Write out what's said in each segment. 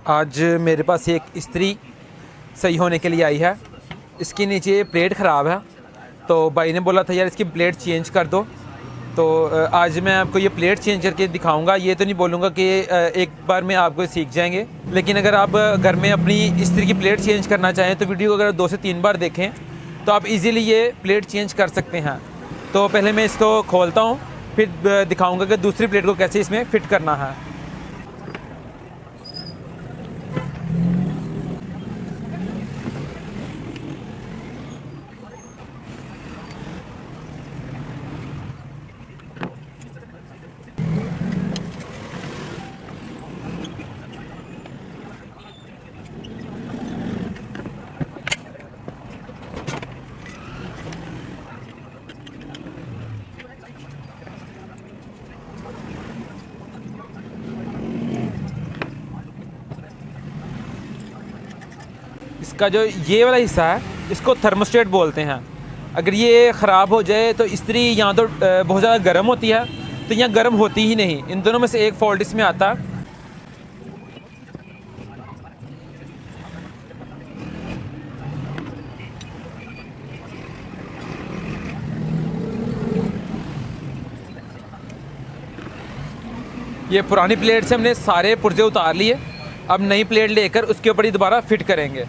आज मेरे पास एक इस्त्री सही होने के लिए आई है। इसके नीचे प्लेट ख़राब है, तो भाई ने बोला था यार इसकी प्लेट चेंज कर दो। तो आज मैं आपको ये प्लेट चेंज करके दिखाऊंगा। ये तो नहीं बोलूँगा कि एक बार में आपको सीख जाएंगे, लेकिन अगर आप घर में अपनी इस्त्री की प्लेट चेंज करना चाहें तो वीडियो अगर 2 से 3 बार देखें तो आप इजीली ये प्लेट चेंज कर सकते हैं। तो पहले मैं इसको खोलता हूँ, फिर दिखाऊँगा कि दूसरी प्लेट को कैसे इसमें फ़िट करना है। इसका जो ये वाला हिस्सा है इसको थर्मोस्टेट बोलते हैं। अगर ये ख़राब हो जाए तो इस्त्री यहाँ तो बहुत ज़्यादा गर्म होती है, तो यहाँ गर्म होती ही नहीं। इन दोनों में से एक फॉल्ट इसमें आता है। ये पुरानी प्लेट से हमने सारे पुर्जे उतार लिए। अब नई प्लेट लेकर उसके ऊपर ही दोबारा फिट करेंगे।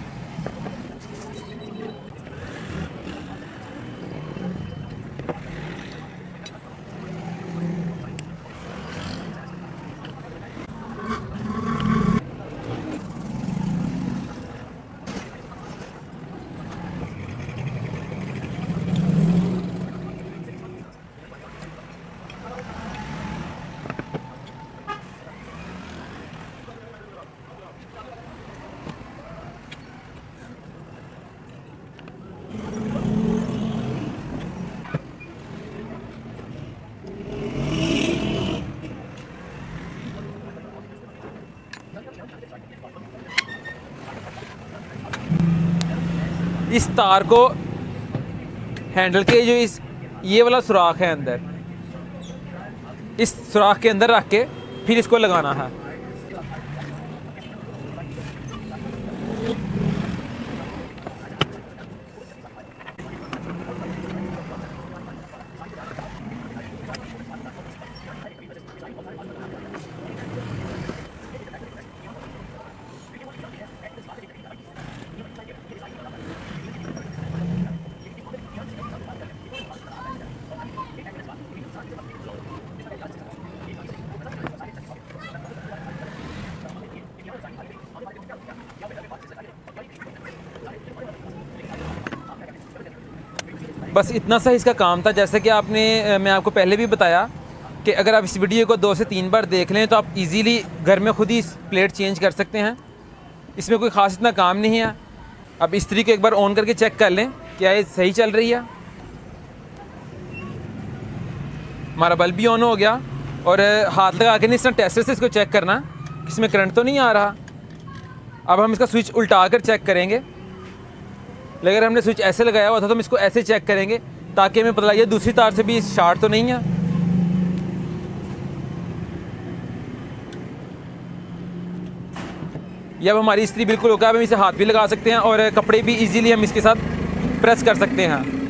इस तार को हैंडल के जो ये वाला सुराख है अंदर, इस सुराख के अंदर रख के फिर इसको लगाना है। बस इतना सा इसका काम था। जैसे कि मैं आपको पहले भी बताया कि अगर आप इस वीडियो को 2 से 3 बार देख लें तो आप इजीली घर में खुद ही प्लेट चेंज कर सकते हैं। इसमें कोई ख़ास इतना काम नहीं है। अब इस्त्री को एक बार ऑन करके चेक कर लें क्या ये सही चल रही है। हमारा बल्ब भी ऑन हो गया, और हाथ लगा के नहीं, इस तरह टेस्टर से इसको चेक करना इसमें करंट तो नहीं आ रहा। अब हम इसका स्विच उल्टा कर चेक करेंगे। अगर हमने स्विच ऐसे लगाया हुआ था तो हम इसको ऐसे चेक करेंगे ताकि हमें पता लगे दूसरी तार से भी शॉर्ट तो नहीं है। ये अब हमारी इस्त्री बिल्कुल हो गया। अब हम इसे हाथ भी लगा सकते हैं और कपड़े भी इजीली हम इसके साथ प्रेस कर सकते हैं।